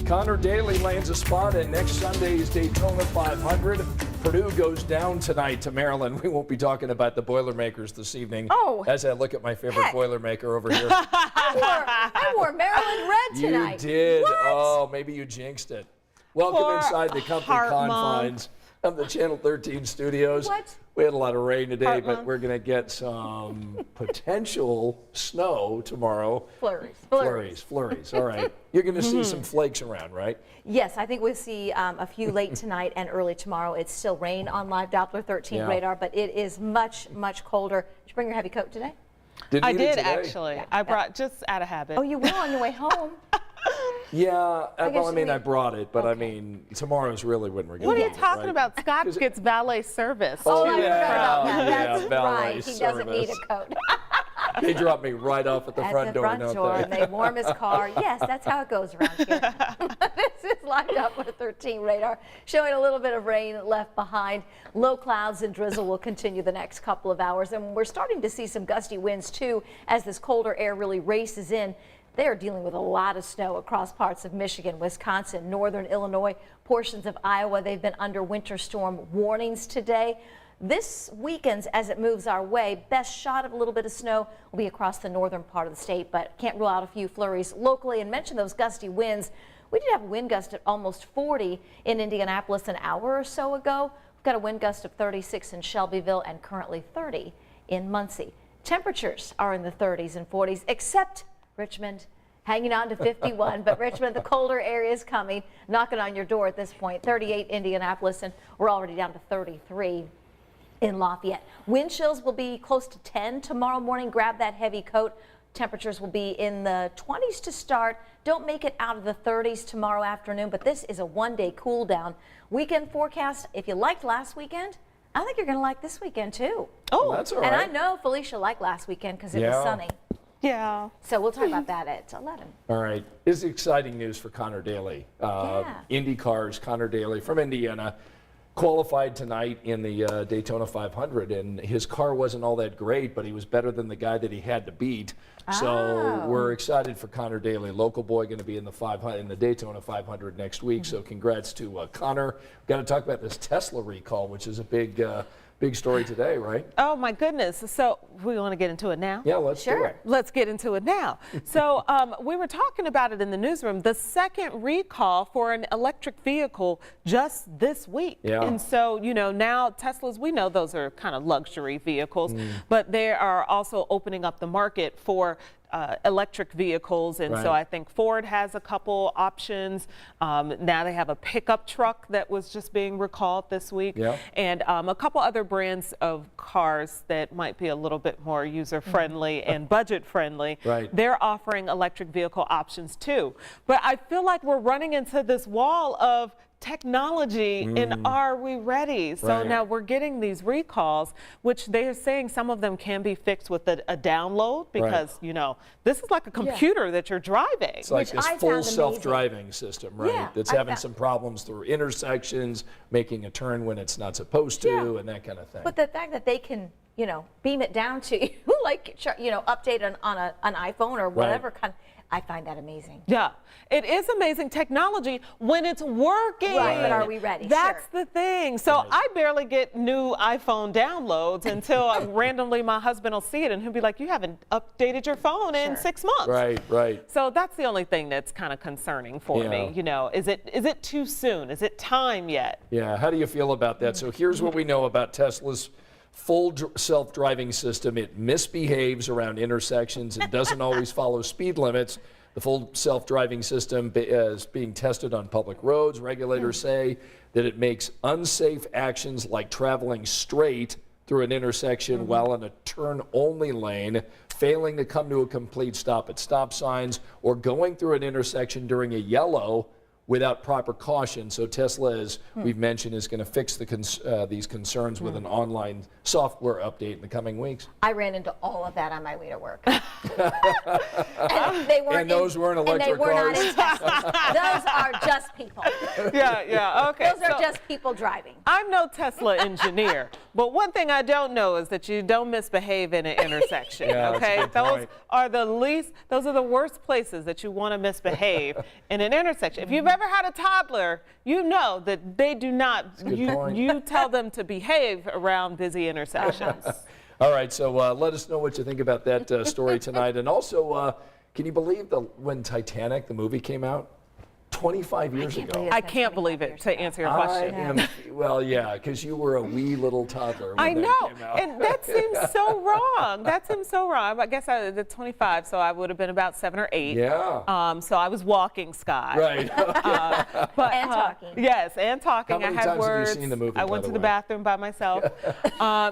Connor Daly lands a spot at next Sunday's Daytona 500. Purdue goes down tonight to Maryland. We won't be talking about the Boilermakers this evening. Oh, as I look at my favorite Boilermaker over here. I wore Maryland red tonight. You did. What? Oh, maybe you jinxed it. Welcome inside the comfy confines of the Channel 13 studios. What? We had a lot of rain today, but we're going to get some potential snow tomorrow. Flurries. All right. You're going to see some flakes around, right? Yes, I think we'll see a few late tonight and early tomorrow. It's still rain on live Doppler 13 radar, but it is much, much colder. Did you bring your heavy coat today? I did actually. Yeah. I brought just out of habit. Oh, you will on your way home? Yeah, well, I mean, I brought it, but I mean, tomorrow's really when we're going to What are you talking about? Scott gets valet service. Oh, I forgot about that. yeah, That's valet right. He doesn't need a coat. They drop me right off at the front door, don't they? And they warm his car. Yes, that's how it goes around here. This is live Doppler 13 radar, showing a little bit of rain left behind. Low clouds and drizzle will continue the next couple of hours, and we're starting to see some gusty winds too as this colder air really races in. They are dealing with a lot of snow across parts of Michigan, Wisconsin, northern Illinois, portions of Iowa. They've been under winter storm warnings today. This weekend, as it moves our way, best shot of a little bit of snow will be across the northern part of the state, but can't rule out a few flurries locally. And mention those gusty winds. We did have a wind gust at almost 40 in Indianapolis an hour or so ago. We've got a wind gust of 36 in Shelbyville and currently 30 in Muncie. Temperatures are in the 30s and 40s, except Richmond, hanging on to 51, but Richmond, the colder area is coming, knocking on your door at this point. 38 Indianapolis, and we're already down to 33 in Lafayette. Wind chills will be close to 10 tomorrow morning. Grab that heavy coat. Temperatures will be in the 20s to start. Don't make it out of the 30s tomorrow afternoon, but this is a one-day cool down. Weekend forecast, if you liked last weekend, I think you're going to like this weekend too. Oh, that's all right. And I know Felicia liked last weekend because it was sunny. Yeah. So we'll talk about that at 11. All right. This is exciting news for Connor Daly. Indy Cars, Connor Daly from Indiana, qualified tonight in the Daytona 500, and his car wasn't all that great, but he was better than the guy that he had to beat. So we're excited for Connor Daly, local boy, going to be in the Daytona 500 next week. So congrats to Connor. We've got to talk about this Tesla recall, which is a big story today, right? Oh my goodness. So we want to get into it now? Yeah, let's do it. Let's get into it now. So we were talking about it in the newsroom, the second recall for an electric vehicle just this week. Yeah. And so, you know, now Teslas, we know those are kind of luxury vehicles, but they are also opening up the market for electric vehicles, and so I think Ford has a couple options. Now they have a pickup truck that was just being recalled this week, and a couple other brands of cars that might be a little bit more user-friendly and budget-friendly. They're offering electric vehicle options too. But I feel like we're running into this wall of technology, and are we ready? So now we're getting these recalls, which they are saying some of them can be fixed with a download, because you know, this is like a computer that you're driving. It's like this full self-driving system, right? That's having some problems through intersections, making a turn when it's not supposed to, and that kind of thing. But the fact that they can, you know, beam it down to you, like, you know, update on an iPhone or whatever kind, I find that amazing. Yeah, it is amazing technology when it's working. Right, but are we ready? That's the thing. So I barely get new iPhone downloads until randomly my husband will see it and he'll be like, you haven't updated your phone in 6 months. Right. So that's the only thing that's kind of concerning for me. You know, is it too soon? Is it time yet? Yeah, how do you feel about that? So here's what we know about Tesla's full self-driving system. It misbehaves around intersections and doesn't always follow speed limits. The full self-driving system is being tested on public roads. Regulators say that it makes unsafe actions like traveling straight through an intersection while in a turn-only lane, failing to come to a complete stop at stop signs, or going through an intersection during a yellow without proper caution. So Tesla, as we've mentioned, is going to fix these concerns with an online software update in the coming weeks. I ran into all of that on my way to work. and those weren't electric cars. Not in Tesla. Those are just people. Okay. Those are just people driving. I'm no Tesla engineer, but one thing I don't know is that you don't misbehave in an intersection. Okay, those are the worst places that you want to misbehave in an intersection. If you've ever had a toddler, you know that they do not, point. you tell them to behave around busy intersections. All right, so let us know what you think about that story tonight. And also, can you believe when Titanic, the movie, came out? 25 years ago. I can't believe it, to answer your question. Well, yeah, because you were a wee little toddler when I that know, came out. and that seems so wrong. That seems so wrong. I guess I was 25, so I would have been about 7 or 8. Yeah. So I was walking, Scott. Right. And talking. Yes, and talking. How many I had times words. have you seen the movie, I by went the to the way? bathroom by myself. How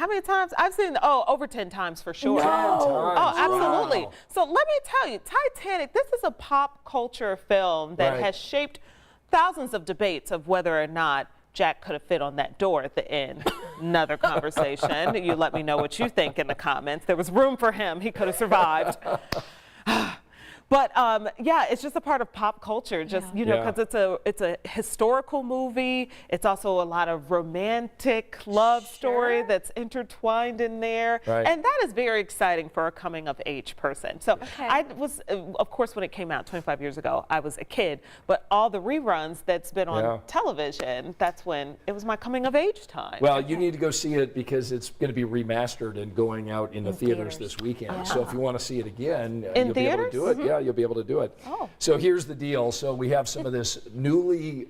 many times? I've seen, over 10 times for sure. 10 times. Oh, absolutely. Wow. So let me tell you, Titanic, this is a pop culture film that Right. has shaped thousands of debates of whether or not Jack could have fit on that door at the end. Another conversation. You let me know what you think in the comments. There was room for him. He could have survived. But yeah, it's just a part of pop culture, just you know, because it's a historical movie. It's also a lot of romantic love story that's intertwined in there, Right. and that is very exciting for a coming of age person. So I was, of course, when it came out 25 years ago, I was a kid. But all the reruns that's been on television, that's when it was my coming of age time. Well, you need to go see it because it's going to be remastered and going out in the theaters this weekend. So if you want to see it again, you'll be able to do it. Yeah, you'll be able to do it. Oh. So here's the deal. So we have some of this newly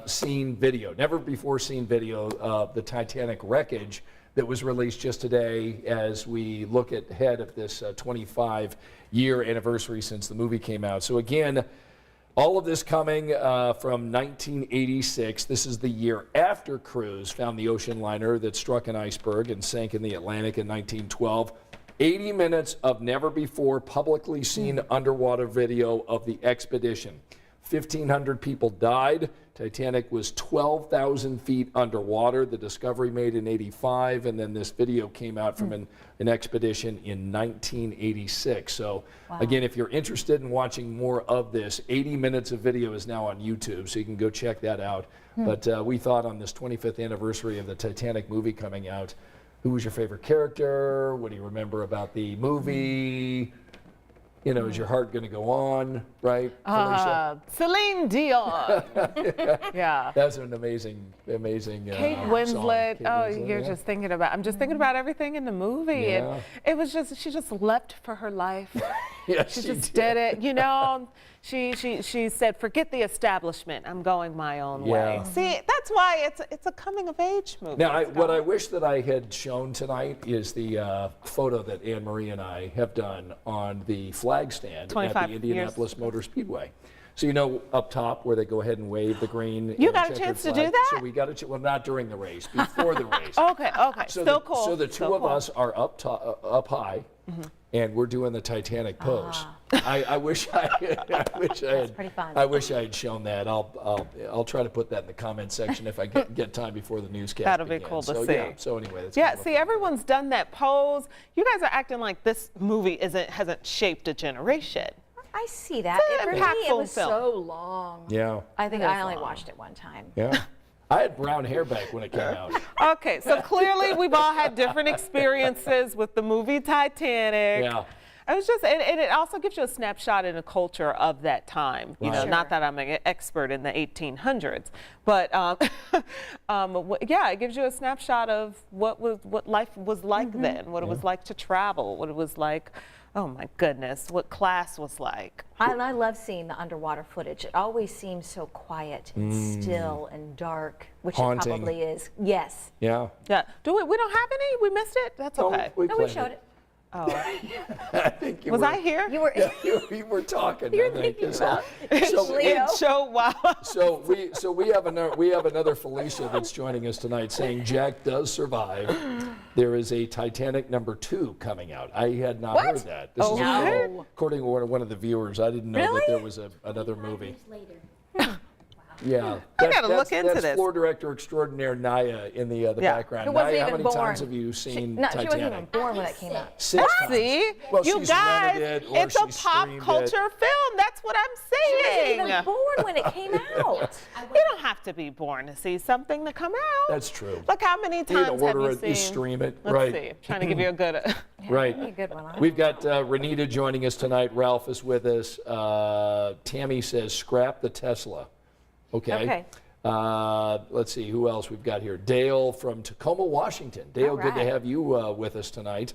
seen video, never before seen video of the Titanic wreckage that was released just today as we look ahead of this 25-year anniversary since the movie came out. So again, all of this coming from 1986. This is the year after crews found the ocean liner that struck an iceberg and sank in the Atlantic in 1912. 80 minutes of never before publicly seen underwater video of the expedition. 1,500 people died. Titanic was 12,000 feet underwater. The discovery made in 85, and then this video came out from an expedition in 1986. So again, if you're interested in watching more of this, 80 minutes of video is now on YouTube, so you can go check that out. But we thought on this 25th anniversary of the Titanic movie coming out, who was your favorite character? What do you remember about the movie? You know, is your heart going to go on, right, Felicia? Celine Dion. Yeah. That's an amazing Kate song. Winslet. Kate Oh, Winslet, you're yeah. just thinking about. I'm just thinking about everything in the movie, Yeah. and it was just she just leapt for her life. Yes, She just did it. You know, she said, "Forget the establishment. I'm going my own way." Yeah. See, that's why it's a coming of age movie. Now, what Scott. I wish that I had shown tonight is the photo that Anne Marie and I have done on the flag stand at 25 the years. Indianapolis Motor Speedway. So you know up top where they go ahead and wave the green. You and got a checkered chance to flag? do that? So we got a well, not during the race, before the race. Okay. So Still the, cool. So the two Still of cool. us are up high, and we're doing the Titanic pose. I wish I had. pretty fun. I wish I had shown that. I'll try to put that in the comment section if I get time before the newscast. That'll be begins. cool to so, see. Yeah. So anyway, that's Yeah, kind of see, everyone's done that pose. You guys are acting like this movie hasn't shaped a generation. I see that. It's an For me, it impactful was film. so long. Yeah. I think It is I only long. watched it one time. Yeah. I had brown hair back when it came out. Okay, so clearly we've all had different experiences with the movie Titanic. Yeah. It was just, and it also gives you a snapshot in the culture of that time. You know, Sure. not that I'm an expert in the 1800s, but yeah, it gives you a snapshot of what life was like then, what it was like to travel, what it was like. Oh my goodness, what class was like. I love seeing the underwater footage. It always seems so quiet and still and dark, which Haunting. it probably is. Yes. Yeah. Yeah. We don't have any? We missed it? That's okay. No, we planned showed it. Oh. I think you Was were, I here? You were. you were talking. You're I think. thinking So- about so- Leo. It showed, wow. So we have another Felicia that's joining us tonight saying Jack does survive. There is a Titanic #2 coming out. I had not heard that. This is No. according to one of the viewers. I didn't know Really? that there was another movie. Later. Yeah. I gotta look into that's this. Floor Director Extraordinaire Naya in the Yeah. background. Who wasn't Naya, how even many born. times have you seen No, she wasn't even Titanic? born when it came out. 6 times. See, Well, you she's guys, rented it or it's a she's pop streamed culture film. That's what I'm She wasn't saying. even born when it came out. You don't have to be born to see something to come out. That's true. Look how many You times either have order you it, seen? you stream it. Let's right. see. I'm trying to give you a good. Right. A good one. We've got Renita joining us tonight. Ralph is with us. Tammy says, scrap the Tesla. Okay. Let's see who else we've got here. Dale from Tacoma, Washington. Dale, All good to right. have you with us tonight.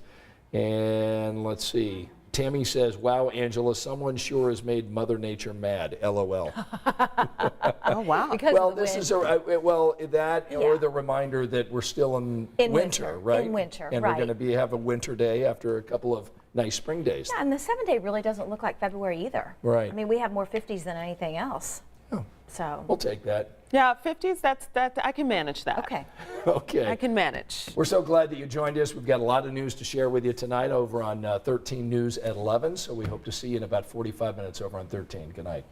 And let's see. Tammy says, wow, Angela, someone sure has made Mother Nature mad. LOL. Oh wow. Because Well, of the this wind. is that or Yeah. the reminder that we're still in winter, right? in winter, and right. we're going to have a winter day after a couple of nice spring days. Yeah, and the 7-day really doesn't look like February either. Right. I mean, we have more 50s than anything else. Oh. So, We'll take that. Yeah, 50s. That I can manage that. okay. Okay. I can manage. We're so glad that you joined us. We've got a lot of news to share with you tonight over on 13 News at 11. So we hope to see you in about 45 minutes over on 13. Good night.